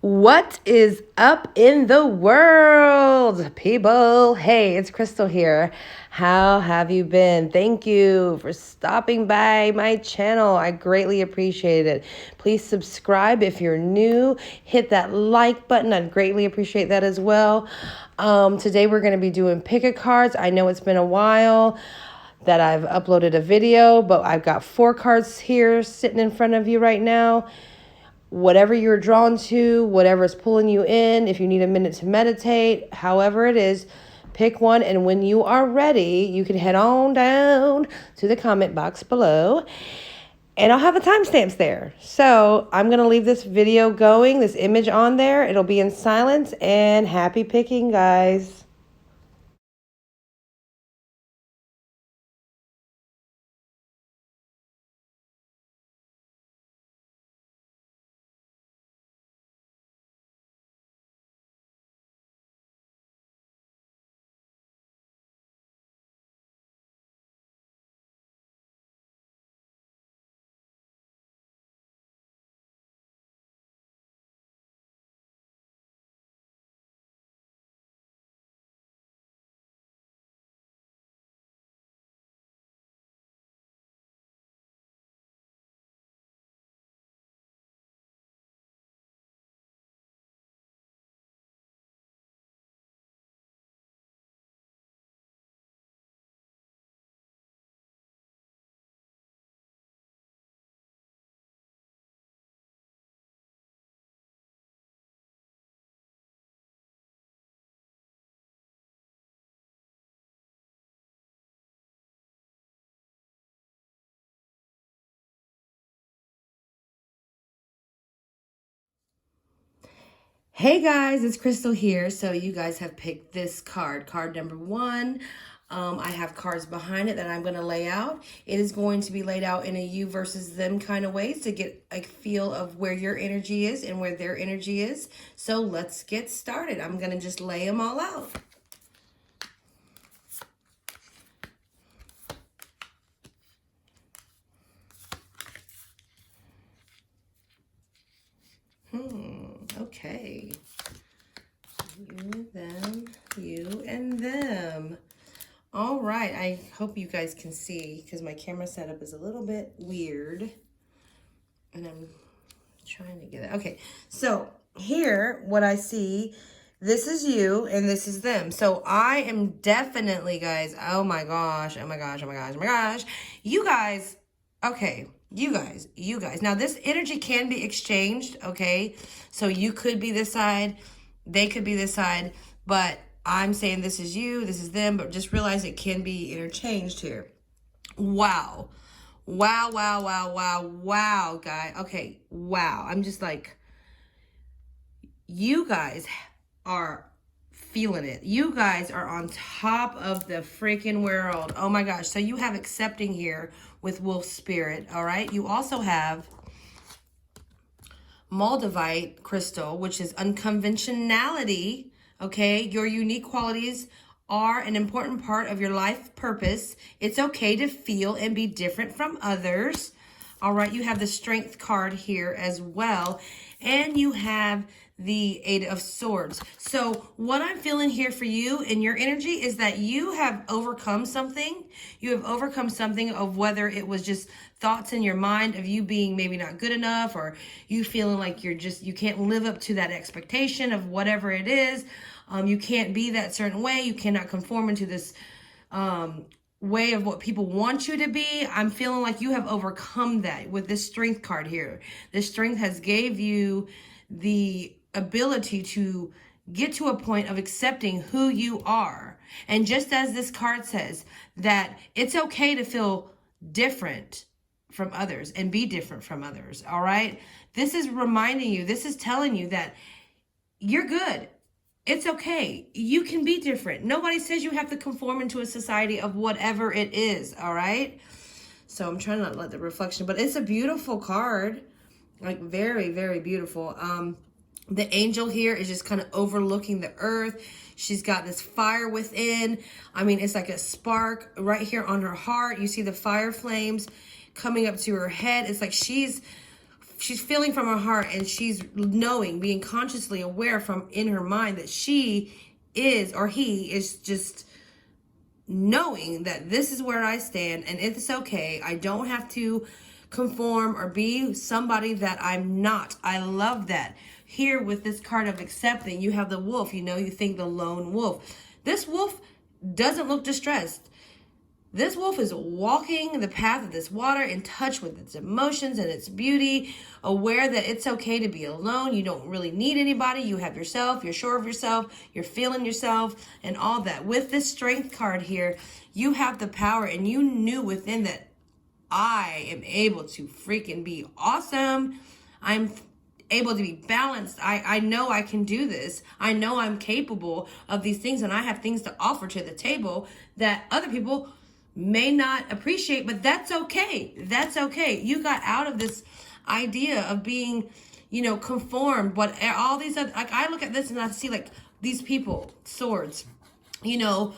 What is up in the world, people? Hey, it's Crystal here. How have you been? Thank you for stopping by my channel. I greatly appreciate it. Please subscribe if you're new. Hit that like button. I'd greatly appreciate that as well. Today we're going to be doing pick-a cards. I know it's been a while that I've uploaded a video, but I've got 4 cards here sitting in front of you right now. Whatever you're drawn to, whatever is pulling you in, if you need a minute to meditate, however it is, pick one. And when you are ready, you can head on down to the comment box below and I'll have the timestamps there. So I'm going to leave this video going, this image on there. It'll be in silence, and happy picking, guys. Hey guys, it's Crystal here. So you guys have picked this card number 1. I have cards behind it that I'm going to lay out. It is going to be laid out in a you versus them kind of ways to get a feel of where your energy is and where their energy is. So let's get started. I'm going to just lay them all out. Okay. You and them. All right, I hope you guys can see because my camera setup is a little bit weird. And I'm trying to get it. Okay, so here, what I see, this is you and this is them. So I am definitely, guys, oh my gosh. You guys, okay, you guys. Now, this energy can be exchanged, okay? So you could be this side, they could be this side, but I'm saying this is you, this is them, but just realize it can be interchanged here. Wow, guy. Okay, wow. I'm just like, you guys are feeling it. You guys are on top of the freaking world. Oh my gosh. So you have accepting here with Wolf Spirit, all right? You also have Moldavite crystal, which is unconventionality, okay? Your unique qualities are an important part of your life purpose. It's okay to feel and be different from others. All right, you have the Strength card here as well. And you have the 8 of Swords. So what I'm feeling here for you in your energy is that you have overcome something. You have overcome something of whether it was just thoughts in your mind of you being maybe not good enough, or you feeling like you can't live up to that expectation of whatever it is. You can't be that certain way. You cannot conform into this way of what people want you to be. I'm feeling like you have overcome that with this Strength card here. This Strength has gave you the ability to get to a point of accepting who you are. And just as this card says, that it's okay to feel different from others and be different from others, all right? This is reminding you, this is telling you that you're good. It's okay. You can be different. Nobody says you have to conform into a society of whatever it is, all right? So I'm trying not to let the reflection, but it's a beautiful card. Like very, very beautiful. The angel here is just kind of overlooking the earth. She's got this fire within. I mean, it's like a spark right here on her heart. You see the fire flames coming up to her head. It's like she's she's feeling from her heart, and she's knowing, being consciously aware from in her mind that she is, or he is just knowing that this is where I stand and it's okay. I don't have to conform or be somebody that I'm not. I love that. Here with this card of accepting, you have the wolf. You know, you think the lone wolf. This wolf doesn't look distressed. This wolf is walking the path of this water, in touch with its emotions and its beauty, aware that it's okay to be alone. You don't really need anybody. You have yourself. You're sure of yourself. You're feeling yourself and all that. With this strength card here, you have the power, and you knew within that, I am able to freaking be awesome. I'm able to be balanced. I know I can do this. I know I'm capable of these things, and I have things to offer to the table that other people may not appreciate, but that's okay. That's okay. You got out of this idea of being, you know, conformed. What all these other, like, I look at this and I see like these people, swords, you know,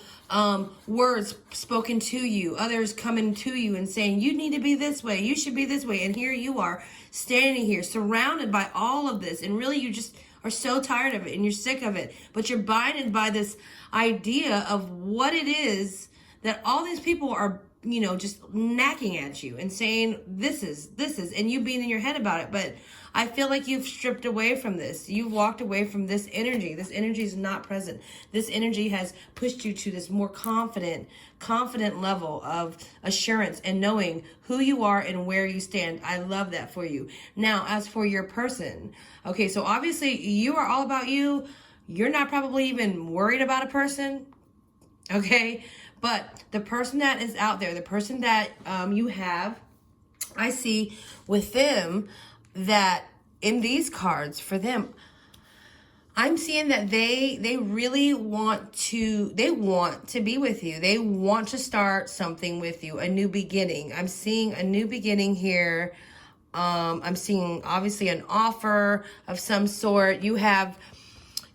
words spoken to you, others coming to you and saying, you need to be this way, you should be this way. And here you are standing here surrounded by all of this. And really you just are so tired of it and you're sick of it, but you're binded by this idea of what it is that all these people are, you know, just knacking at you and saying, this is, and you being in your head about it. But I feel like you've stripped away from this. You've walked away from this energy. This energy is not present. This energy has pushed you to this more confident level of assurance and knowing who you are and where you stand. I love that for you. Now, as for your person, okay, so obviously you are all about you. You're not probably even worried about a person, okay? But the person that is out there, the person that you have, I see with them that in these cards for them, I'm seeing that they really want to be with you. They want to start something with you, a new beginning. I'm seeing a new beginning here. I'm seeing obviously an offer of some sort. You have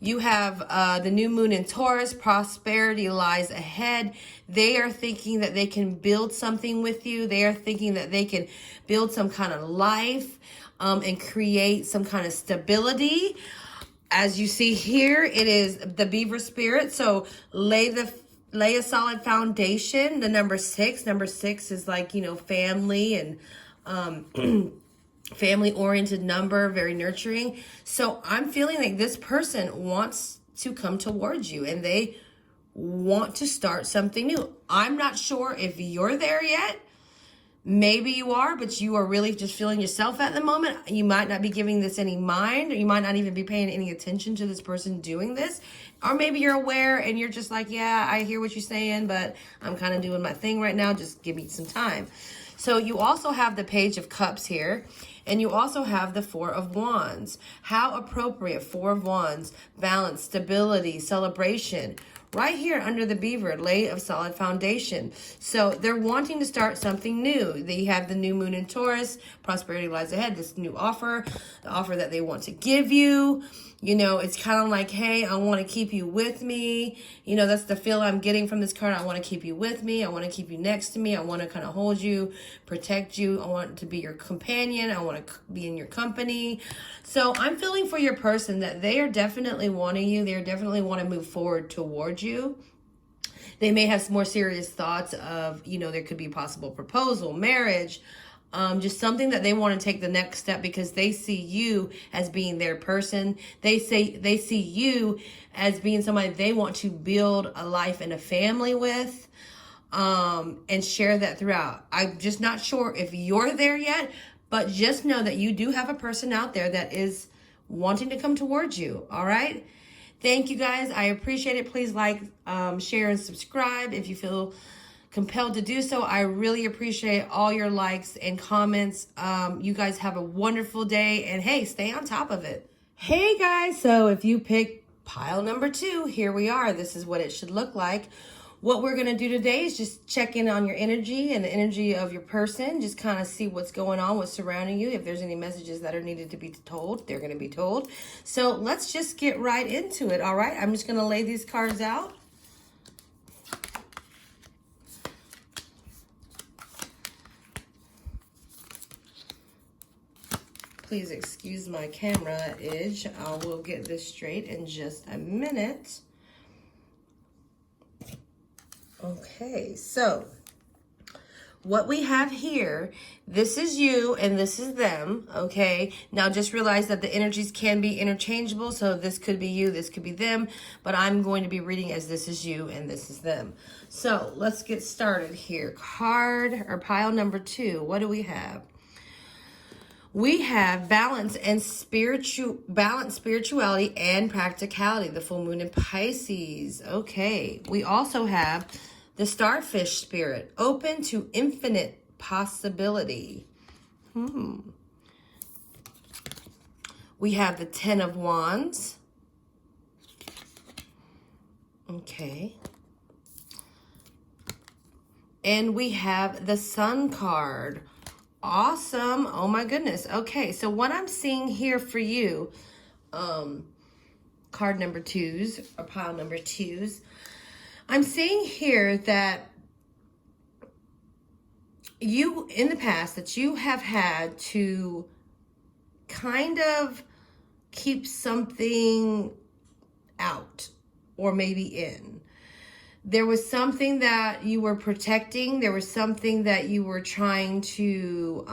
the new moon in Taurus. Prosperity lies ahead. They are thinking that they can build something with you. They are thinking that they can build some kind of life and create some kind of stability. As you see here, it is the beaver spirit. So lay a solid foundation. The number 6. Number 6 is like, you know, family and family-oriented number, very nurturing. So I'm feeling like this person wants to come towards you and they want to start something new. I'm not sure if you're there yet. Maybe you are, but you are really just feeling yourself at the moment. You might not be giving this any mind, or you might not even be paying any attention to this person doing this. Or maybe you're aware and you're just like, yeah, I hear what you're saying, but I'm kind of doing my thing right now. Just give me some time. So you also have the Page of Cups here. And you also have the Four of Wands. How appropriate. Four of Wands. Balance, stability, celebration. Right here under the beaver, lay a solid foundation. So they're wanting to start something new. They have the new moon in Taurus. Prosperity lies ahead. This new offer, the offer that they want to give you. You know, it's kind of like, hey, I want to keep you with me. You know, that's the feel I'm getting from this card. I want to keep you with me. I want to keep you next to me. I want to kind of hold you, protect you. I want to be your companion. I want to be in your company. So I'm feeling for your person that they are definitely wanting you. They definitely want to move forward towards you. They may have some more serious thoughts of, you know, there could be a possible proposal, marriage, just something that they want to take the next step because they see you as being their person. They see you as being somebody they want to build a life and a family with, and share that throughout. I'm just not sure if you're there yet, but just know that you do have a person out there that is wanting to come towards you. All right. Thank you guys. I appreciate it. Please like, share, and subscribe if you feel compelled to do so. I really appreciate all your likes and comments. You guys have a wonderful day, and hey, stay on top of it. Hey guys, so if you pick pile number 2, here we are. This is what it should look like. What we're going to do today is just check in on your energy and the energy of your person. Just kind of see what's going on, what's surrounding you. If there's any messages that are needed to be told, they're going to be told. So let's just get right into it, all right? I'm just going to lay these cards out. Please excuse my camera edge. I will get this straight in just a minute. Okay, so what we have here, this is you and this is them, okay? Now just realize that the energies can be interchangeable, so this could be you, this could be them, but I'm going to be reading as this is you and this is them. So let's get started here. Card or pile number 2, what do we have? We have balance, spirituality, and practicality. The full moon in Pisces. Okay. We also have the starfish spirit, open to infinite possibility. We have the 10 of Wands. Okay. And we have the Sun card. Awesome. Oh my goodness. Okay, so what I'm seeing here for you, card number 2s or pile number 2s, I'm seeing here that you, in the past, that you have had to kind of keep something out or maybe in. There was something that you were protecting. There was something that you were trying to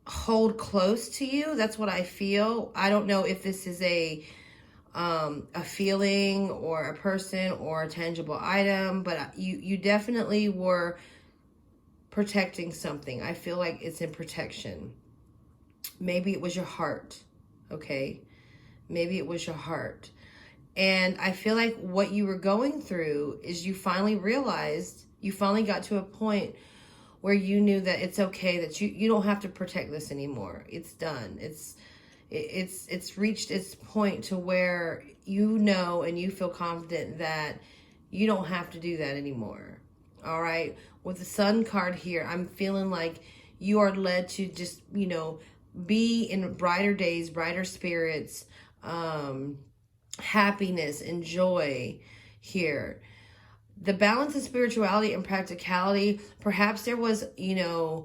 hold close to you. That's what I feel. I don't know if this is a feeling or a person or a tangible item, but you definitely were protecting something. I feel like it's in protection. Maybe it was your heart, okay? Maybe it was your heart. And I feel like what you were going through is you finally realized, you finally got to a point where you knew that it's okay, that you don't have to protect this anymore. It's done. It's reached its point to where you know and you feel confident that you don't have to do that anymore. All right. With the Sun card here, I'm feeling like you are led to just, be in brighter days, brighter spirits, happiness and joy here. The balance of spirituality and practicality, perhaps there was, a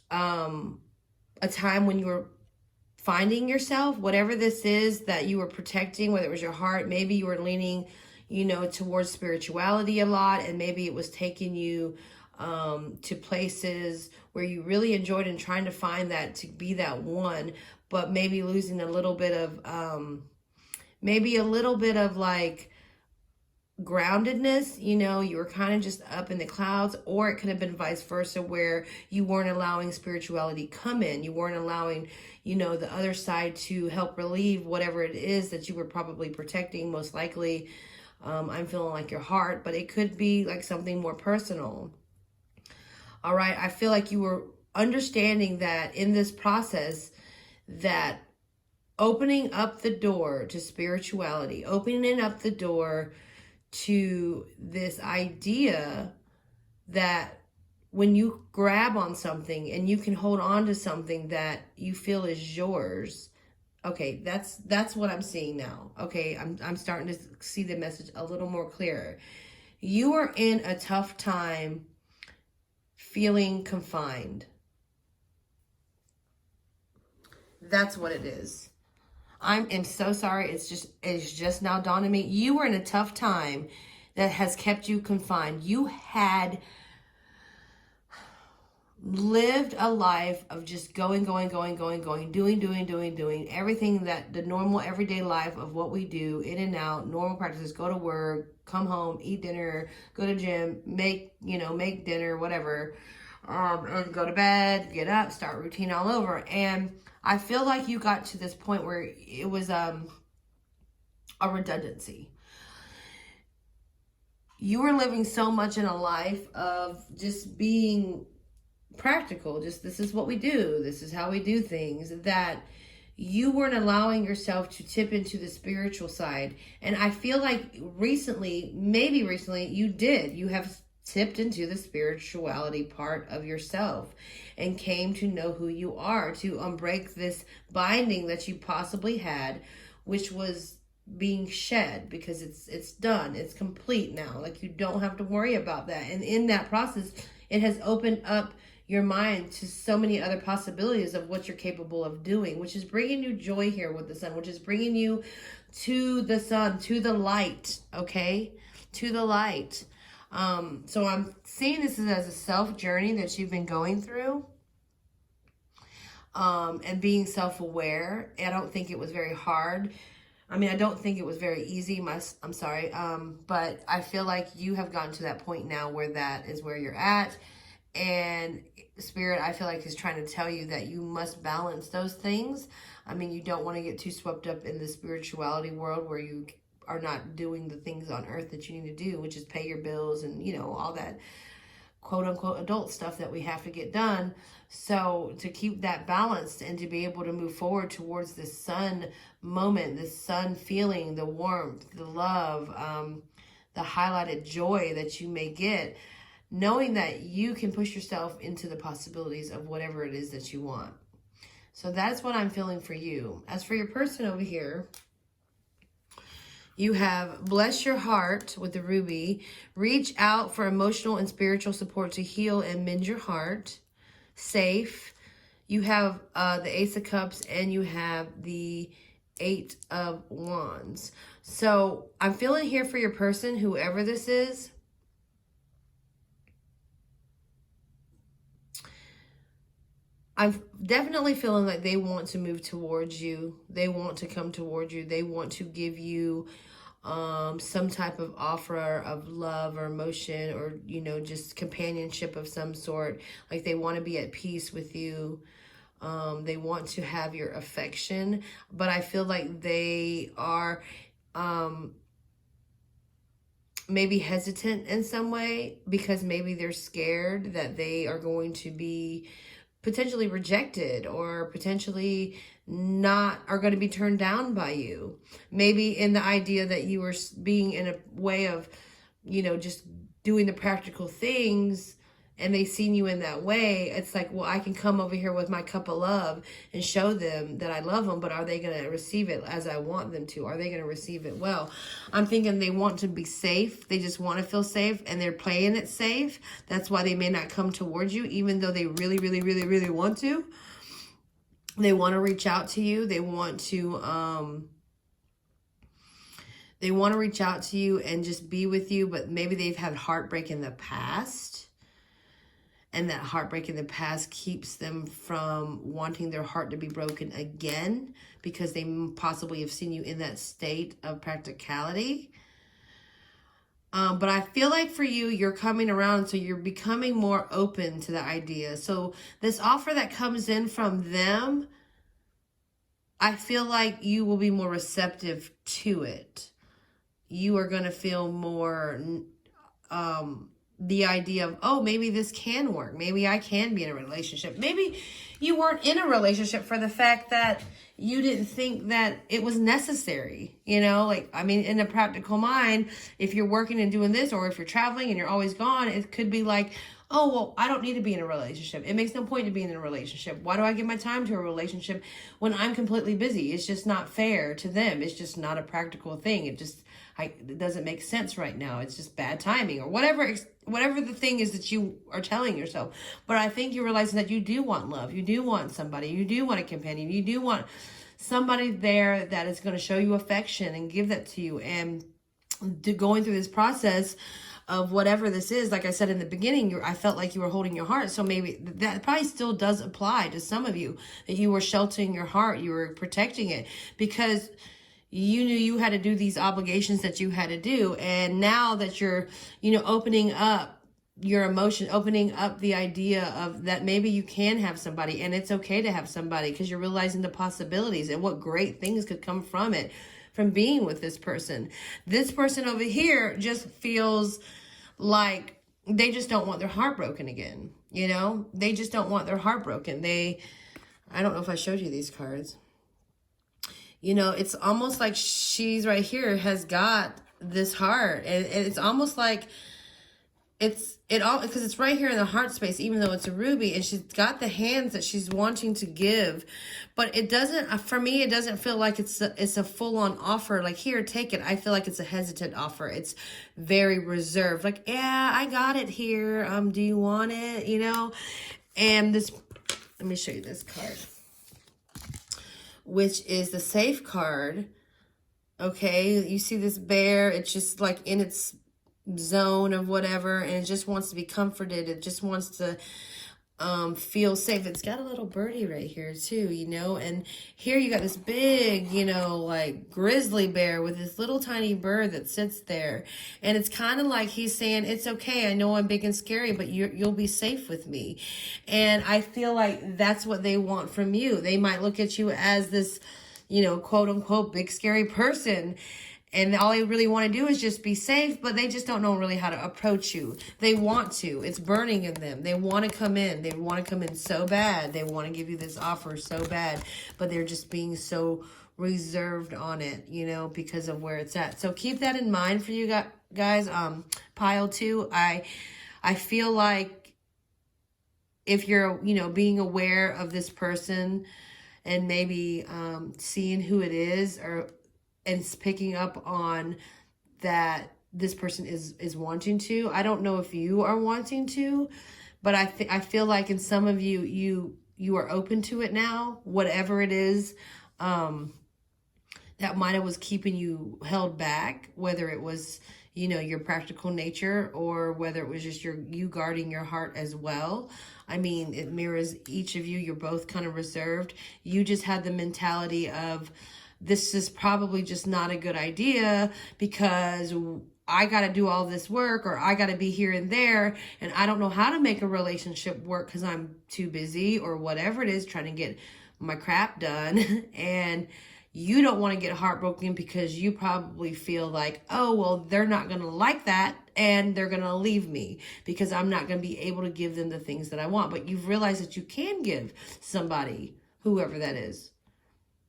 time when you were finding yourself, whatever this is that you were protecting, whether it was your heart, maybe you were leaning, towards spirituality a lot, and maybe it was taking you to places where you really enjoyed and trying to find that, to be that one, but maybe losing a little bit of like groundedness, you were kind of just up in the clouds, or it could have been vice versa, where you weren't allowing spirituality come in. You weren't allowing, the other side to help relieve whatever it is that you were probably protecting, most likely. I'm feeling like your heart, but it could be like something more personal. All right. I feel like you were understanding that in this process, that opening up the door to spirituality, opening up the door to this idea that when you grab on something and you can hold on to something that you feel is yours. Okay, that's what I'm seeing now. Okay, I'm starting to see the message a little more clearer. You are in a tough time feeling confined. That's what it is. I am so sorry. It's just now dawned on me. You were in a tough time that has kept you confined. You had lived a life of just going, doing everything that the normal everyday life of what we do, in and out, normal practices, go to work, come home, eat dinner, go to gym, make dinner, whatever, and go to bed, get up, start routine all over. And I feel like you got to this point where it was a redundancy. You were living so much in a life of just being practical, just this is what we do, this is how we do things, that you weren't allowing yourself to tip into the spiritual side. And I feel like maybe recently, you have tipped into the spirituality part of yourself and came to know who you are, to unbreak this binding that you possibly had, which was being shed, because it's done, it's complete now. Like, you don't have to worry about that. And in that process, it has opened up your mind to so many other possibilities of what you're capable of doing, which is bringing you joy here with the sun, which is bringing you to the sun, to the light, okay? To the light. So I'm seeing this as a self journey that you've been going through. And being self-aware. I don't think it was very hard. I mean, I don't think it was very easy. I'm sorry. But I feel like you have gotten to that point now where that is where you're at. And Spirit, I feel like, is trying to tell you that you must balance those things. I mean, you don't want to get too swept up in the spirituality world where you are not doing the things on earth that you need to do, which is pay your bills and, you know, all that quote unquote adult stuff that we have to get done. So to keep that balanced and to be able to move forward towards this sun moment, this sun feeling, the warmth, the love, the highlighted joy that you may get, knowing that you can push yourself into the possibilities of whatever it is that you want. So that's what I'm feeling for you. As for your person over here, you have bless your heart with the ruby. Reach out for emotional and spiritual support to heal and mend your heart. Safe. You have the Ace of Cups and you have the Eight of Wands. So I'm feeling here for your person, whoever this is. I'm definitely feeling like they want to move towards you. They want to come towards you. They want to give you some type of offer of love or emotion or, you know, just companionship of some sort. Like they want to be at peace with you. They want to have your affection, but I feel like they are maybe hesitant in some way because maybe they're scared that they are going to be potentially rejected or potentially not are going to be turned down by you. Maybe in the idea that you were being in a way of, you know, just doing the practical things and they seen you in that way. It's like, well, I can come over here with my cup of love and show them that I love them, but are they going to receive it as I want them to? Are they going to receive it well? I'm thinking they want to be safe. They just want to feel safe and they're playing it safe. That's why they may not come towards you, even though they really, really, really, really want to. They want to reach out to you. They want to reach out to you and just be with you, but maybe they've had heartbreak in the past. And that heartbreak in the past keeps them from wanting their heart to be broken again because they possibly have seen you in that state of practicality. But I feel like for you, you're coming around, so you're becoming more open to the idea. So this offer that comes in from them, I feel like you will be more receptive to it. You are going to feel more the idea of, oh, maybe this can work. Maybe I can be in a relationship. Maybe you weren't in a relationship for the fact that you didn't think that it was necessary. You know, like, I mean, in a practical mind, if you're working and doing this, or if you're traveling and you're always gone, it could be like, oh, well, I don't need to be in a relationship. It makes no point to be in a relationship. Why do I give my time to a relationship when I'm completely busy? It's just not fair to them. It's just not a practical thing. It doesn't make sense right now. It's just bad timing or whatever the thing is that you are telling yourself. But I think you're realizing that you do want love. You do want somebody. You do want a companion. You do want somebody there that is going to show you affection and give that to you. And going through this process of whatever this is, like I said in the beginning, I felt like you were holding your heart. So maybe that probably still does apply to some of you, that you were sheltering your heart. You were protecting it because you knew you had to do these obligations that you had to do. And now that you're, you know, opening up your emotion, opening up the idea of that maybe you can have somebody and it's okay to have somebody because you're realizing the possibilities and what great things could come from it, from being with this person. This person over here just feels like they just don't want their heart broken again. You know, they just don't want their heart broken. I don't know if I showed you these cards. You know, it's almost like she's right here has got this heart, and it's almost like because it's right here in the heart space, even though it's a ruby, and she's got the hands that she's wanting to give, but it doesn't, for me, it doesn't feel like it's a full-on offer, like, here, take it. I feel like it's a hesitant offer. It's very reserved, like, yeah, I got it here. Do you want it? You know, And this, let me show you this card, which is the safe card. Okay, you see this bear, it's just like in its zone of whatever, and it just wants to be comforted. It just wants to feel safe. It's got a little birdie right here too, you know, and here you got this big, you know, like grizzly bear with this little tiny bird that sits there. And it's kind of like he's saying, it's okay, I know I'm big and scary, but you'll be safe with me. And I feel like that's what they want from you. They might look at you as this, you know, quote unquote big scary person, and all they really want to do is just be safe, but they just don't know really how to approach you. They want to. It's burning in them. They want to come in. They want to come in so bad. They want to give you this offer so bad, but they're just being so reserved on it, you know, because of where it's at. So keep that in mind for you guys. Pile 2, I feel like if you're, you know, being aware of this person and maybe seeing who it is, or and it's picking up on that this person is wanting to. I don't know if you are wanting to, but I feel like in some of you are open to it now, whatever it is that might have was keeping you held back, whether it was, you know, your practical nature or whether it was just you guarding your heart as well. I mean, it mirrors each of you. You're both kind of reserved. You just had the mentality of, this is probably just not a good idea because I got to do all this work, or I got to be here and there, and I don't know how to make a relationship work because I'm too busy or whatever it is, trying to get my crap done. And you don't want to get heartbroken because you probably feel like, oh, well, they're not going to like that and they're going to leave me because I'm not going to be able to give them the things that I want. But you've realized that you can give somebody, whoever that is,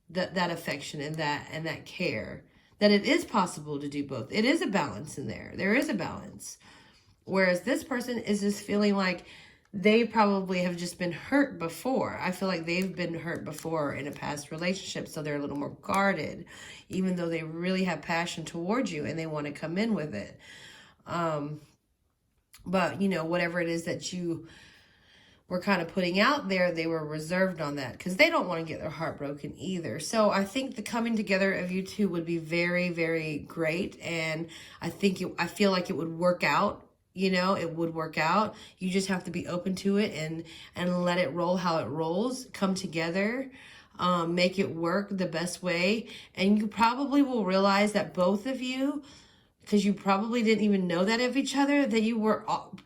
that affection and that care, that it is possible to do both. It is a balance in there. There is a balance. Whereas this person is just feeling like they probably have just been hurt before. I feel like they've been hurt before in a past relationship, so they're a little more guarded, even though they really have passion towards you and they want to come in with it. But, you know, whatever it is that you were kind of putting out there, they were reserved on that because they don't want to get their heart broken either. So I think the coming together of you two would be very, very great. And I feel like it would work out. You know, it would work out. You just have to be open to it and let it roll how it rolls. Come together, make it work the best way. And you probably will realize that both of you, because you probably didn't even know that of each other, that you were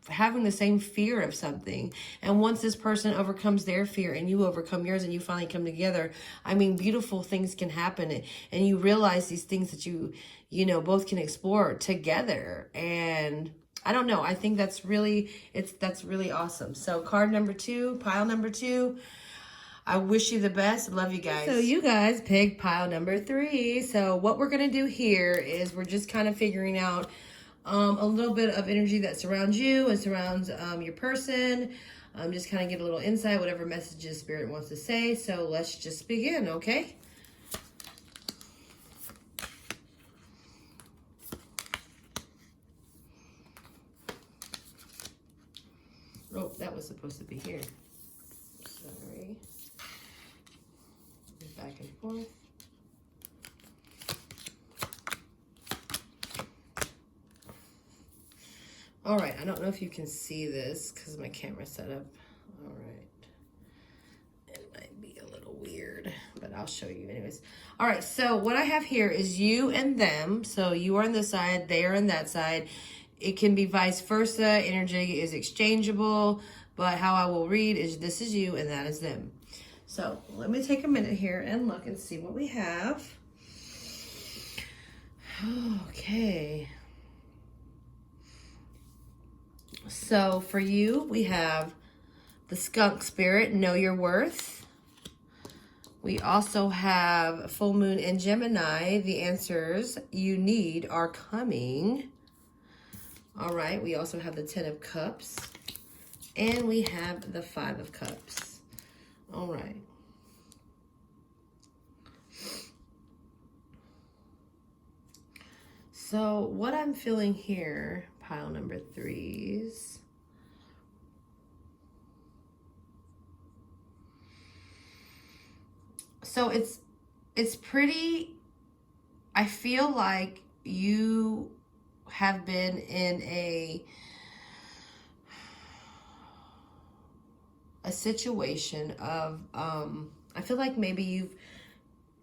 having the same fear of something. And once this person overcomes their fear and you overcome yours and you finally come together, I mean, beautiful things can happen. And you realize these things that you know, both can explore together. And I don't know, I think that's really awesome. So card number 2, pile number 2. I wish you the best. Love you guys. So you guys picked pile number 3. So what we're going to do here is we're just kind of figuring out a little bit of energy that surrounds you and surrounds your person. Just kind of get a little insight, whatever messages Spirit wants to say. So let's just begin, okay? Oh, that was supposed to be here. Sorry. Back and forth. All right, I don't know if you can see this because my camera's set up. All right. It might be a little weird, but I'll show you anyways. All right, so what I have here is you and them. So you are on this side, they are on that side. It can be vice versa. Energy is exchangeable, but how I will read is this is you and that is them. So let me take a minute here and look and see what we have. Okay. So for you, we have the skunk spirit, know your worth. We also have full moon in Gemini. The answers you need are coming. All right. We also have the 10 of cups. And we have the 5 of cups. All right. So what I'm feeling here, pile number 3s. So it's pretty, I feel like you have been in a situation of, I feel like maybe you've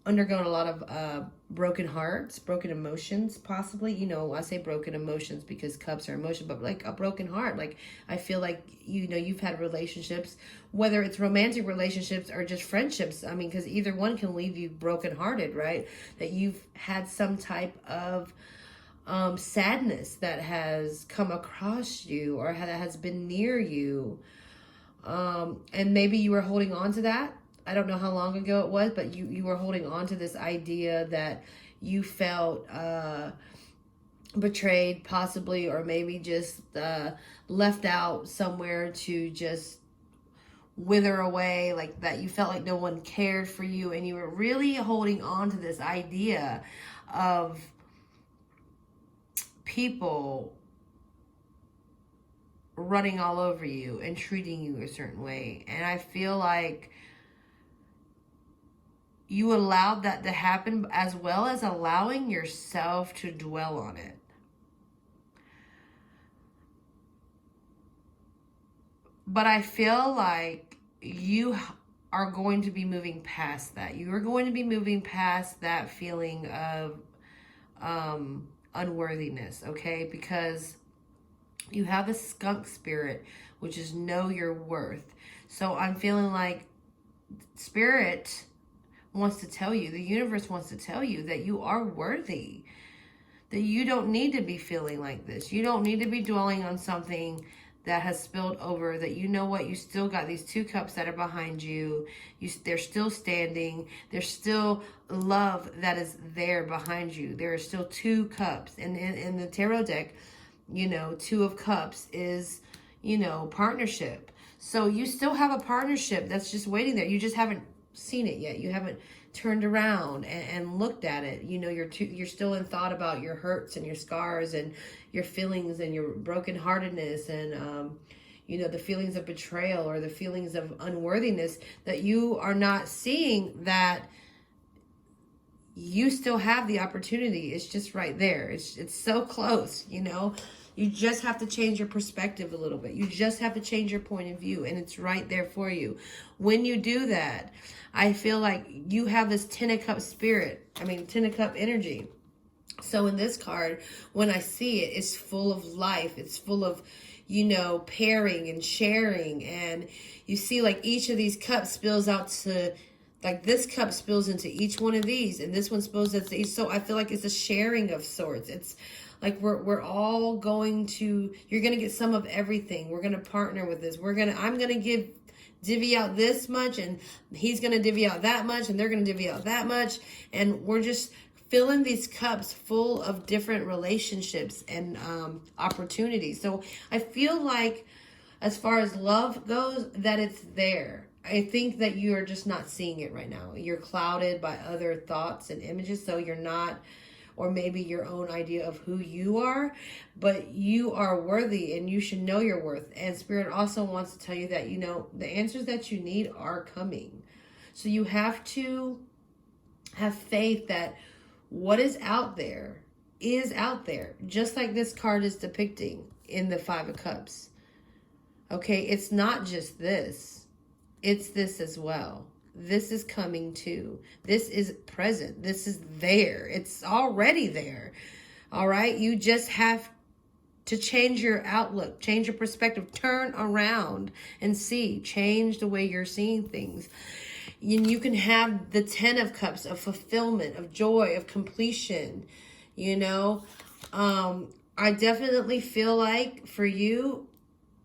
undergone a lot of broken hearts, broken emotions, possibly. You know, I say broken emotions because cups are emotion, but like a broken heart. Like, I feel like, you know, you've had relationships, whether it's romantic relationships or just friendships. I mean, because either one can leave you brokenhearted, right? That you've had some type of sadness that has come across you or that has been near you. And maybe you were holding on to that. I don't know how long ago it was, but you were holding on to this idea that you felt betrayed, possibly, or maybe just left out somewhere to just wither away, like that you felt like no one cared for you, and you were really holding on to this idea of people running all over you and treating you a certain way. And I feel like you allowed that to happen, as well as allowing yourself to dwell on it. But I feel like you are going to be moving past that. You are going to be moving past that feeling of unworthiness, okay? Because you have a skunk spirit, which is know your worth. So I'm feeling like spirit wants to tell you, the universe wants to tell you that you are worthy, that you don't need to be feeling like this. You don't need to be dwelling on something that has spilled over, that you know what, you still got these 2 cups that are behind you. They're still standing. There's still love that is there behind you. There are still 2 cups. And in the tarot deck, you know, 2 of cups is, you know, partnership. So you still have a partnership that's just waiting there. You just haven't seen it yet. You haven't turned around and looked at it. You know, you're still in thought about your hurts and your scars and your feelings and your brokenheartedness and you know, the feelings of betrayal or the feelings of unworthiness, that you are not seeing that you still have the opportunity. It's just right there. It's so close, you know. You just have to change your perspective a little bit. You just have to change your point of view, and it's right there for you. When you do that, I feel like you have this 10 of cup spirit. 10 of cup energy. So in this card, when I see it, it's full of life. It's full of, you know, pairing and sharing. And you see like each of these cups spills out to, like this cup spills into each one of these, and this one spills into each. So I feel like it's a sharing of sorts. It's like we're all going to, you're going to get some of everything. We're going to partner with this. I'm going to divvy out this much, and he's going to divvy out that much, and they're going to divvy out that much. And we're just filling these cups full of different relationships and opportunities. So I feel like as far as love goes, that it's there. I think that you are just not seeing it right now. You're clouded by other thoughts and images, so you're not, or maybe your own idea of who you are, but you are worthy and you should know your worth. And Spirit also wants to tell you that, you know, the answers that you need are coming. So you have to have faith that what is out there is out there, just like this card is depicting in the 5 of Cups. Okay, it's not just this, it's this as well. This is coming too. This is present. This is there. It's already there. All right. You just have to change your outlook, change your perspective, turn around and see, change the way you're seeing things. You can have the 10 of Cups of fulfillment, of joy, of completion. You know, I definitely feel like for you,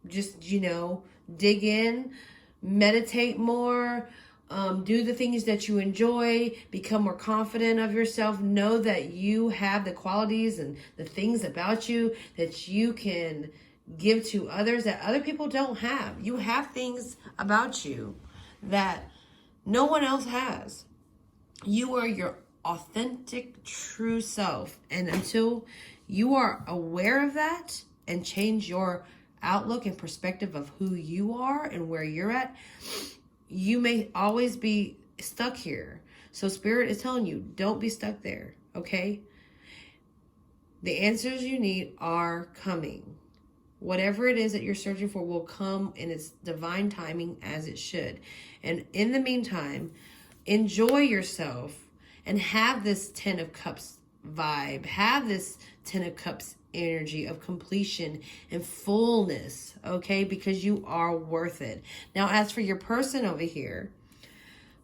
just, you know, dig in, meditate more, do the things that you enjoy, become more confident of yourself, know that you have the qualities and the things about you that you can give to others that other people don't have. You have things about you that no one else has. You are your authentic, true self. And until you are aware of that and change your outlook and perspective of who you are and where you're at, you may always be stuck here. So Spirit is telling you, don't be stuck there, okay? The answers you need are coming. Whatever it is that you're searching for will come in its divine timing as it should. And in the meantime, enjoy yourself and have this 10 of Cups vibe. Have this 10 of Cups energy of completion and fullness, okay? Because you are worth it. Now, as for your person over here,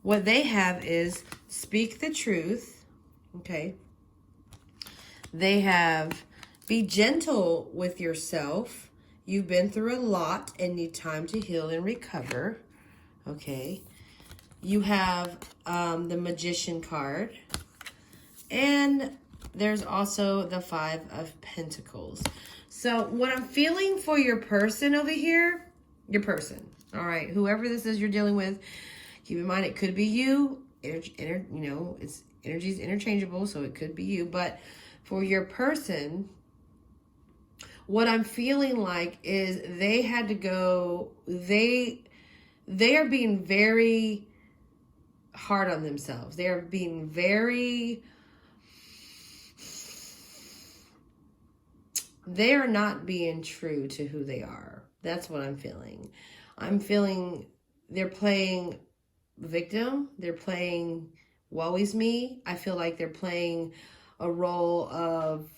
what they have is speak the truth, okay? They have be gentle with yourself. You've been through a lot and need time to heal and recover, okay? You have the Magician card. And there's also the 5 of Pentacles. So what I'm feeling for your person over here, your person, all right, whoever this is you're dealing with, keep in mind it could be you. You know, it's energy's interchangeable, so it could be you. But for your person, what I'm feeling like is they had to go, they are being very hard on themselves. They are being very, they are not being true to who they are. That's what I'm feeling. I'm feeling they're playing victim. They're playing woe is me. I feel like they're playing a role of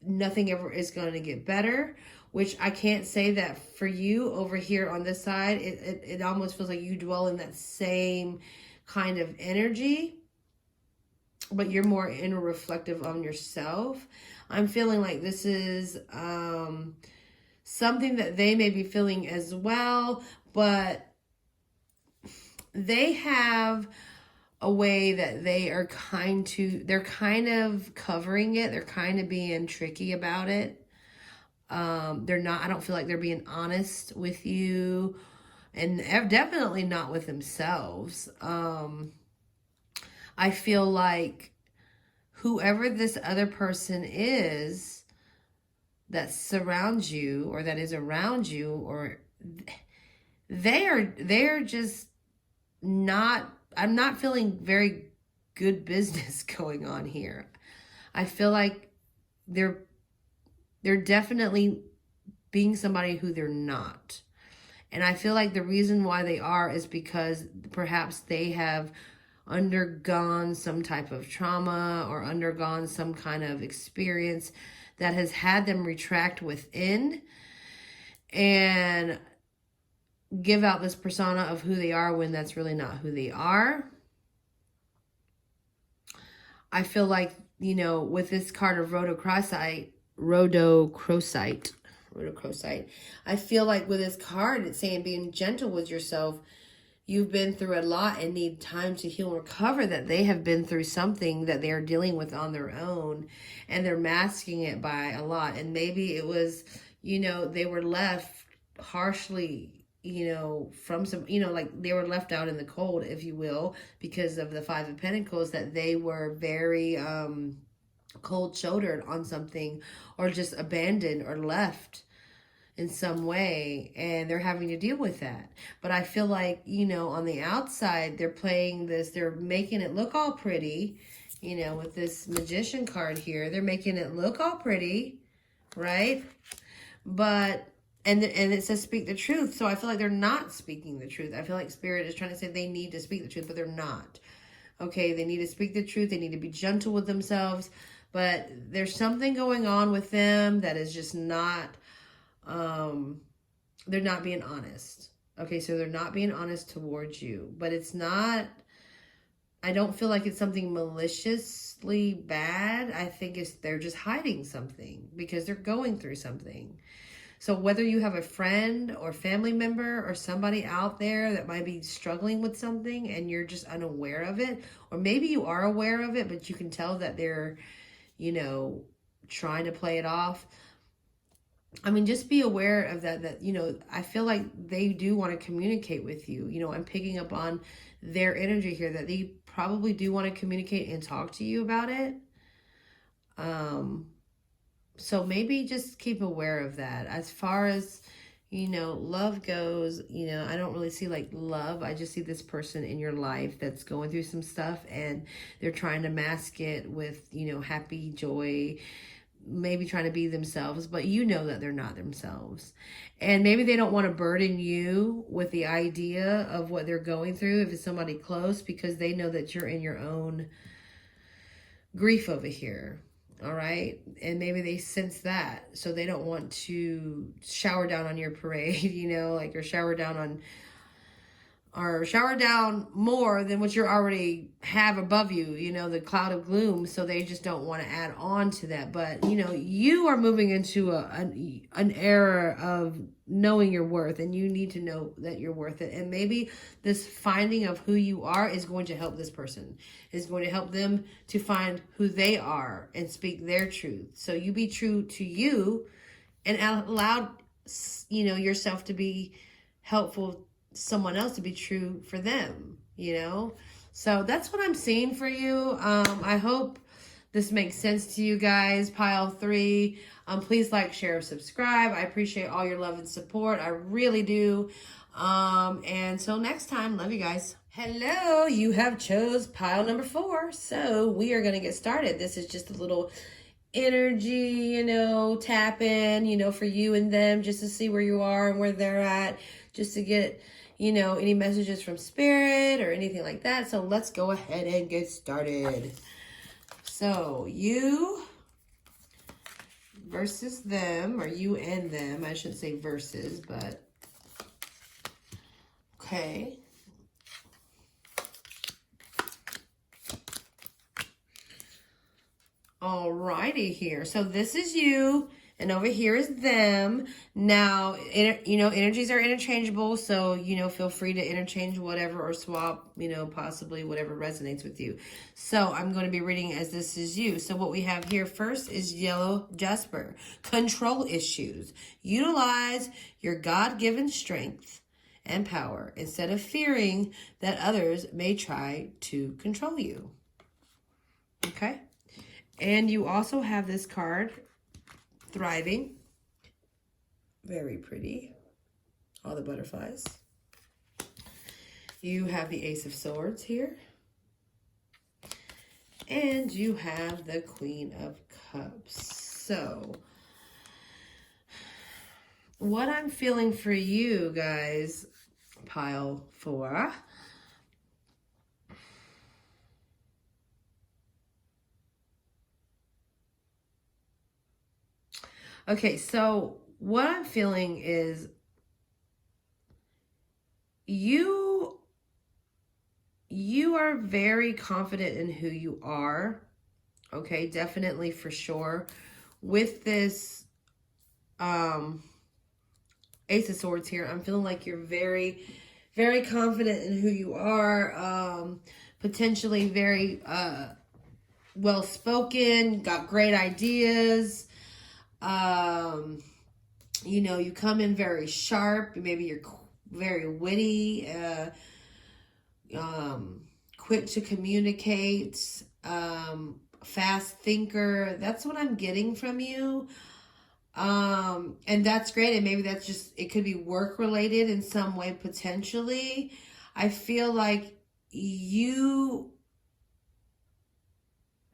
nothing ever is going to get better, which I can't say that for you over here on this side. It almost feels like you dwell in that same kind of energy, but you're more inner reflective on yourself. I'm feeling like this is something that they may be feeling as well, but they have a way that they're kind of covering it. They're kind of being tricky about it. They're not, I don't feel like they're being honest with you, and definitely not with themselves. I feel like whoever this other person is that surrounds you or that is around you, or they're just not, I'm not feeling very good business going on here. I feel like they're definitely being somebody who they're not. And I feel like the reason why they are is because perhaps they have undergone some type of trauma or undergone some kind of experience that has had them retract within and give out this persona of who they are when that's really not who they are. I feel like, you know, with this card of rhodochrosite, I feel like with this card, it's saying being gentle with yourself. You've been through a lot and need time to heal and recover, that they have been through something that they're dealing with on their own, and they're masking it by a lot. And maybe it was, you know, they were left harshly, you know, from some, you know, like they were left out in the cold, if you will, because of the 5 of Pentacles, that they were very cold-shouldered on something, or just abandoned or left in some way, and they're having to deal with that. But I feel like, you know, on the outside, they're playing this, they're making it look all pretty, you know, with this Magician card here, they're making it look all pretty, right? But, and it says speak the truth, so I feel like they're not speaking the truth. I feel like Spirit is trying to say they need to speak the truth, but they're not. Okay, they need to speak the truth, they need to be gentle with themselves, but there's something going on with them that is just not, they're not being honest. Okay, so they're not being honest towards you, but it's not, I don't feel like it's something maliciously bad. I think they're just hiding something because they're going through something. So whether you have a friend or family member or somebody out there that might be struggling with something and you're just unaware of it, or maybe you are aware of it, but you can tell that they're, you know, trying to play it off. I mean, just be aware of that, you know, I feel like they do want to communicate with you. You know, I'm picking up on their energy here, that they probably do want to communicate and talk to you about it. So maybe just keep aware of that. As far as, you know, love goes, you know, I don't really see like love. I just see this person in your life that's going through some stuff and they're trying to mask it with, you know, happy joy, maybe trying to be themselves, but you know that they're not themselves. And maybe they don't want to burden you with the idea of what they're going through if it's somebody close, because they know that you're in your own grief over here. All right. And maybe they sense that. So they don't want to shower down on your parade, you know, like, or shower down more than what you already have above you, you know, the cloud of gloom. So they just don't want to add on to that. But, you know, you are moving into an era of knowing your worth, and you need to know that you're worth it. And maybe this finding of who you are is going to help this person, is going to help them to find who they are and speak their truth. So you be true to you and allow, you know, yourself to be helpful, someone else to be true for them, you know. So that's what I'm seeing for you. I hope this makes sense to you guys. Pile 3. Please like, share, subscribe. I appreciate all your love and support. I really do. And until next time, love you guys. Hello, you have chose pile number 4. So we are going to get started. This is just a little energy, you know, tap in, you know, for you and them, just to see where you are and where they're at, just to get, you know, any messages from spirit or anything like that. So let's go ahead and get started. So you versus them, or you and them. I shouldn't say versus, but okay. Alrighty here. So this is you, and over here is them. Now, you know, energies are interchangeable, so, you know, feel free to interchange whatever or swap, you know, possibly whatever resonates with you. So I'm going to be reading as this is you. So what we have here first is yellow jasper. Control issues. Utilize your God-given strength and power instead of fearing that others may try to control you. Okay? And you also have this card, Thriving. Very pretty. All the butterflies. You have the Ace of Swords here. And you have the Queen of Cups. So, what I'm feeling for you guys, pile 4. Okay, so what I'm feeling is you are very confident in who you are. Okay, definitely, for sure. With this Ace of Swords here, I'm feeling like you're very, very confident in who you are. Potentially very well-spoken, got great ideas. You know, you come in very sharp. Maybe you're very witty, quick to communicate, fast thinker. That's what I'm getting from you. And that's great. And maybe that's just, it could be work related in some way, potentially. I feel like you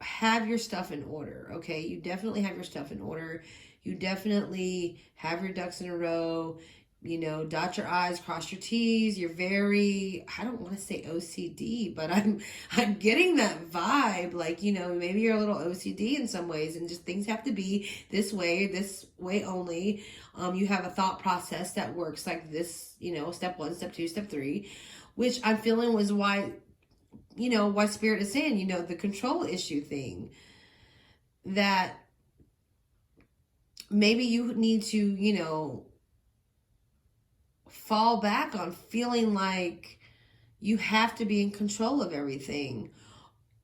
have your stuff in order. Okay. You definitely have your stuff in order. You definitely have your ducks in a row, you know, dot your I's, cross your T's. You're very, I don't want to say OCD, but I'm getting that vibe. Like, you know, maybe you're a little OCD in some ways, and just things have to be this way only. You have a thought process that works like this, you know, step 1, step 2, step 3, which I'm feeling was why, you know, why Spirit is saying, you know, the control issue thing, that maybe you need to, you know, fall back on feeling like you have to be in control of everything.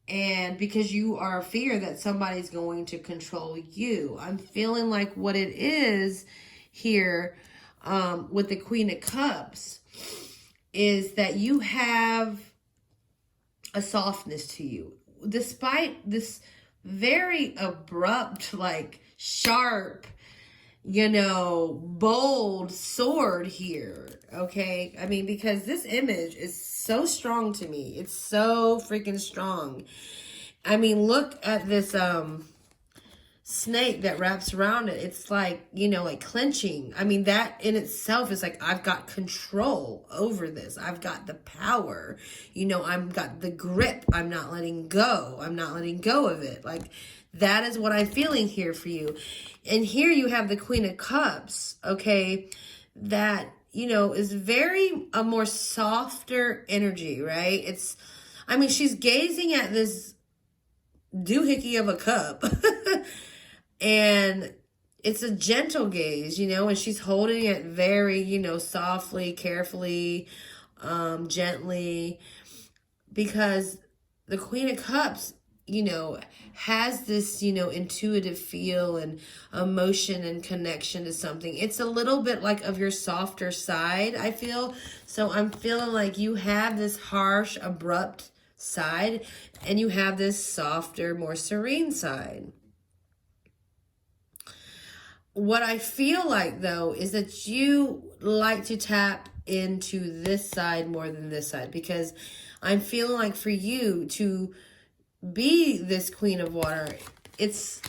And because you are a fear that somebody's going to control you. I'm feeling like what it is here with the Queen of Cups is that you have a softness to you. Despite this very abrupt, like sharp, bold sword here. Okay. I mean, because this image is so strong to me. It's so freaking strong. I mean, look at this, snake that wraps around it. It's like, like clenching. I mean, that in itself is like, I've got control over this. I've got the power. I've got the grip. I'm not letting go. I'm not letting go of it. Like, that is what I'm feeling here for you. And here you have the Queen of Cups, okay, that, is very a more softer energy, right? She's gazing at this doohickey of a cup. And it's a gentle gaze, and she's holding it very, softly, carefully, gently, because the Queen of Cups, has this, intuitive feel and emotion and connection to something. It's a little bit like of your softer side, I feel. So I'm feeling like you have this harsh, abrupt side, and you have this softer, more serene side. What I feel like, though, is that you like to tap into this side more than this side, because I'm feeling like for you to be this Queen of Water, it's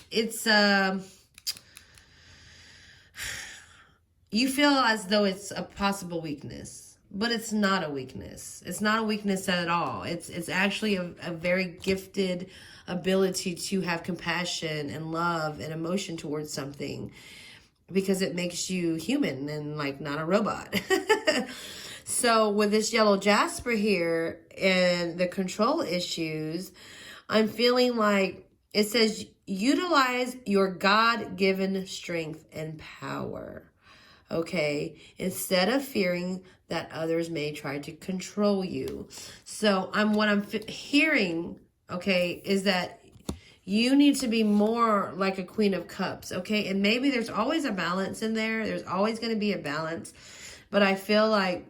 you feel as though it's a possible weakness, but it's not a weakness. It's not a weakness at all. It's actually a very gifted ability to have compassion and love and emotion towards something, because it makes you human and like not a robot. So with this yellow jasper here and the control issues, I'm feeling like it says utilize your God-given strength and power. Okay, instead of fearing that others may try to control you. So what I'm hearing, okay, is that you need to be more like a Queen of Cups, okay? And maybe there's always a balance in there. There's always going to be a balance. But I feel like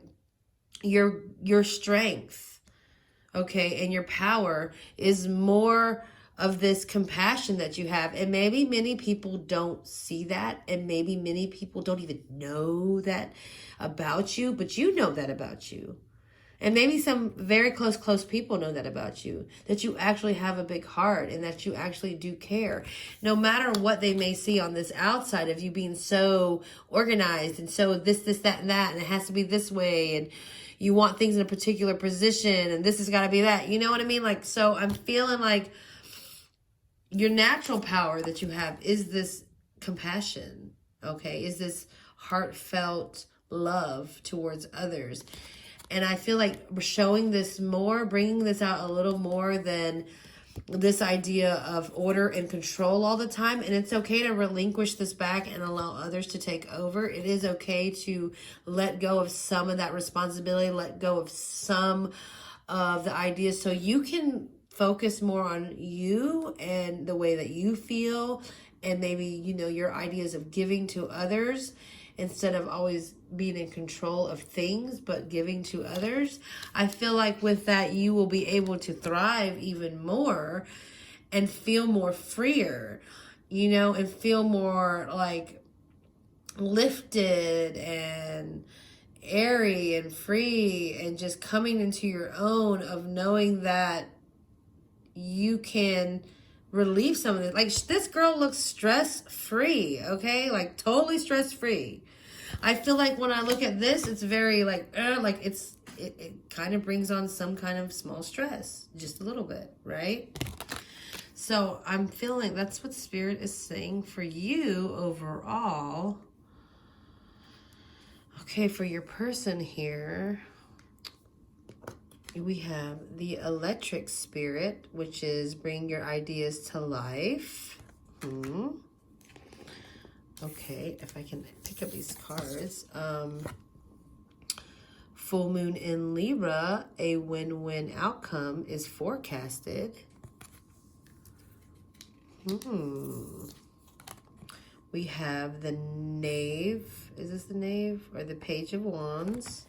your strength, okay, and your power is more of this compassion that you have. And maybe many people don't see that. And maybe many people don't even know that about you. But you know that about you. And maybe some very close people know that about you, that you actually have a big heart and that you actually do care. No matter what they may see on this outside of you being so organized and so this, that, and that, and it has to be this way, and you want things in a particular position, and this has got to be that. You know what I mean? Like, so I'm feeling like your natural power that you have is this compassion, okay? Is this heartfelt love towards others. And I feel like we're showing this more, bringing this out a little more than this idea of order and control all the time. And it's okay to relinquish this back and allow others to take over. It is okay to let go of some of that responsibility, let go of some of the ideas, so you can focus more on you and the way that you feel, and maybe, your ideas of giving to others, instead of always being in control of things, but giving to others. I feel like with that, you will be able to thrive even more and feel more freer, and feel more like lifted and airy and free, and just coming into your own of knowing that you can relieve some of it. Like, this girl looks stress-free, okay? Like, totally stress-free. I feel like when I look at this, it's very like it kind of brings on some kind of small stress, just a little bit, right? So I'm feeling that's what Spirit is saying for you overall. Okay, for your person here, we have the Electric Spirit, which is bring your ideas to life. Okay, if I can pick up these cards. Full moon in Libra, a win-win outcome is forecasted. We have the Knave. Is this the Knave? Or the Page of Wands.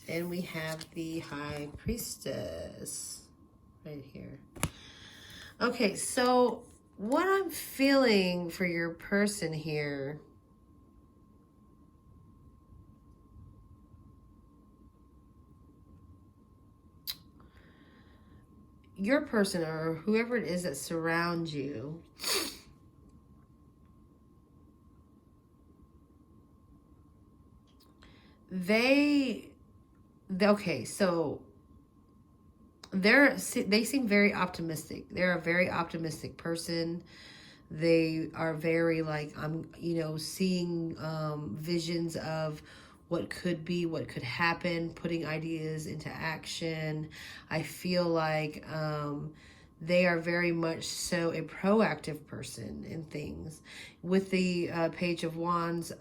And we have the High Priestess right here. Okay, so what I'm feeling for your person here your person or whoever it is that surrounds you, okay, so they seem very optimistic. They're a very optimistic person. They are very like, I'm, seeing visions of what could be, what could happen, putting ideas into action. I feel like they are very much so a proactive person in things. With the Page of Wands,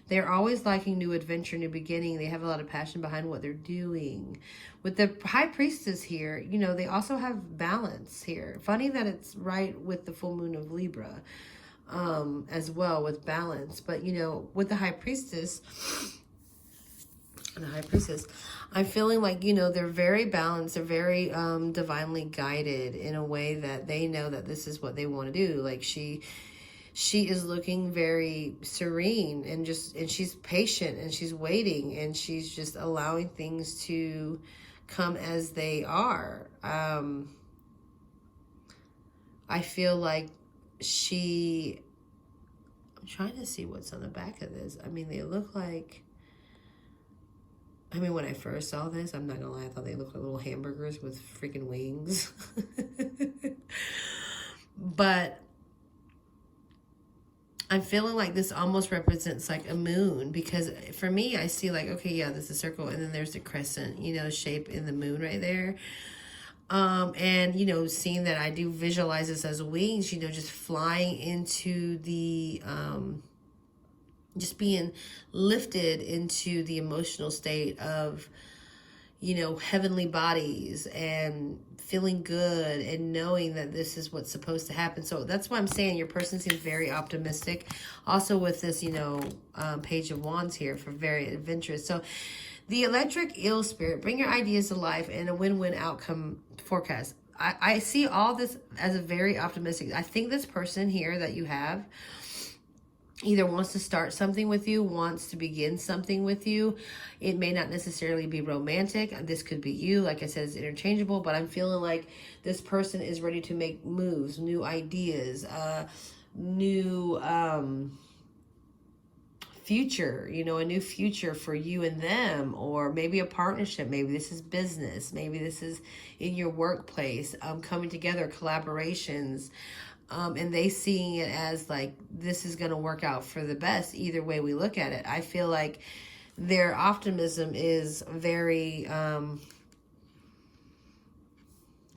they're always liking new adventure, new beginning. They have a lot of passion behind what they're doing. With the High Priestess here, they also have balance here. Funny that it's right with the full moon of Libra as well, with balance. But, with the High Priestess, I'm feeling like, they're very balanced. They're very divinely guided in a way that they know that this is what they want to do. Like she is looking very serene and she's patient and she's waiting and she's just allowing things to come as they are. I feel like I'm trying to see what's on the back of this. I mean, they look like, when I first saw this, I'm not gonna lie, I thought they looked like little hamburgers with freaking wings. But I'm feeling like this almost represents like a moon, because for me, I see like, okay, yeah, this is a circle, and then there's the crescent, shape in the moon right there. And, seeing that I do visualize this as wings, just flying into the, just being lifted into the emotional state of, heavenly bodies and feeling good and knowing that this is what's supposed to happen. So that's why I'm saying your person seems very optimistic. Also with this, Page of Wands here, for very adventurous. So the Electric Eel Spirit, bring your ideas to life and a win-win outcome forecast. I see all this as a very optimistic. I think this person here that you have either wants to start something with you, wants to begin something with you. It may not necessarily be romantic. This could be you. Like I said, it's interchangeable, but I'm feeling like this person is ready to make moves, new ideas, new future, a new future for you and them, or maybe a partnership. Maybe this is business. Maybe this is in your workplace, coming together, collaborations. And they seeing it as like, this is going to work out for the best either way we look at it. I feel like their optimism is very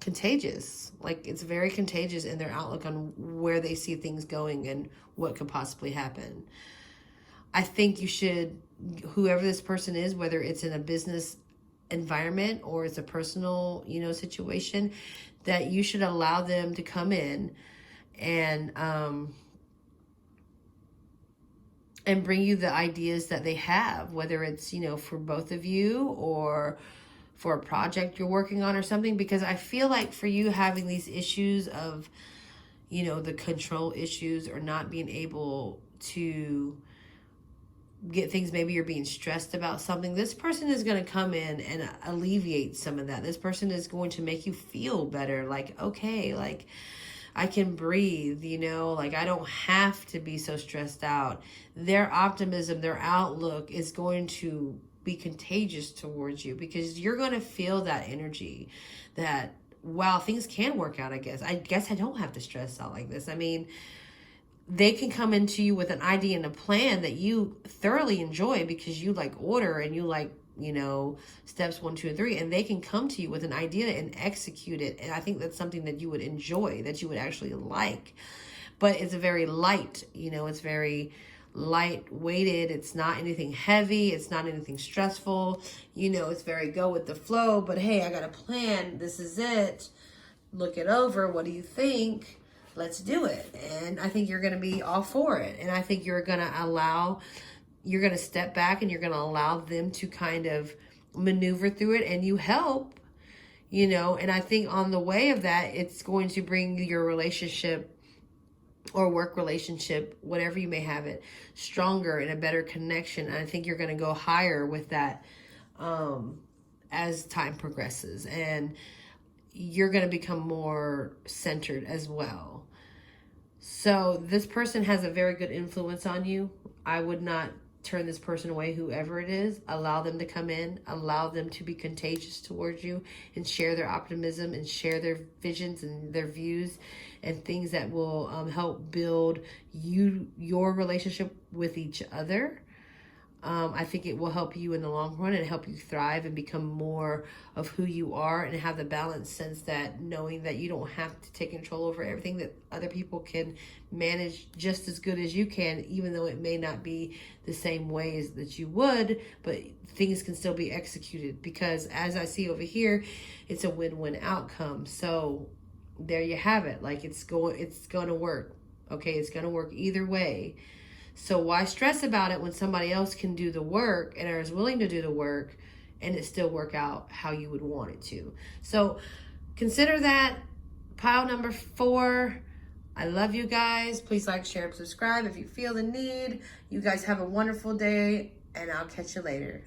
contagious. Like, it's very contagious in their outlook on where they see things going and what could possibly happen. I think you should, whoever this person is, whether it's in a business environment or it's a personal, situation, that you should allow them to come in and bring you the ideas that they have, whether it's, for both of you or for a project you're working on or something. Because I feel like for you having these issues of, the control issues or not being able to get things, maybe you're being stressed about something, this person is going to come in and alleviate some of that. This person is going to make you feel better. Like, okay, like, I can breathe, like I don't have to be so stressed out. Their optimism, their outlook is going to be contagious towards you, because you're going to feel that energy that, wow, things can work out, I guess. I don't have to stress out like this. I mean, they can come into you with an idea and a plan that you thoroughly enjoy because you like order and you like, steps 1, 2, and 3, and they can come to you with an idea and execute it. And I think that's something that you would enjoy, that you would actually like. But it's very light, it's very light weighted. It's not anything heavy. It's not anything stressful. It's very go with the flow. But hey, I got a plan. This is it. Look it over. What do you think? Let's do it. And I think you're going to be all for it. And I think you're going to step back and you're going to allow them to kind of maneuver through it, and you help, and I think on the way of that, it's going to bring your relationship or work relationship, whatever you may have it, stronger and a better connection. And I think you're going to go higher with that as time progresses. And you're going to become more centered as well. So this person has a very good influence on you. I would not turn this person away, whoever it is. Allow them to come in, allow them to be contagious towards you and share their optimism and share their visions and their views and things that will help build your relationship with each other. I think it will help you in the long run and help you thrive and become more of who you are and have the balanced sense that knowing that you don't have to take control over everything, that other people can manage just as good as you can, even though it may not be the same ways that you would, but things can still be executed, because as I see over here, it's a win-win outcome. So there you have it. Like it's going to work. Okay, it's going to work either way. So why stress about it when somebody else can do the work and is willing to do the work and it still work out how you would want it to? So consider that pile number 4. I love you guys. Please like, share, and subscribe if you feel the need. You guys have a wonderful day, and I'll catch you later.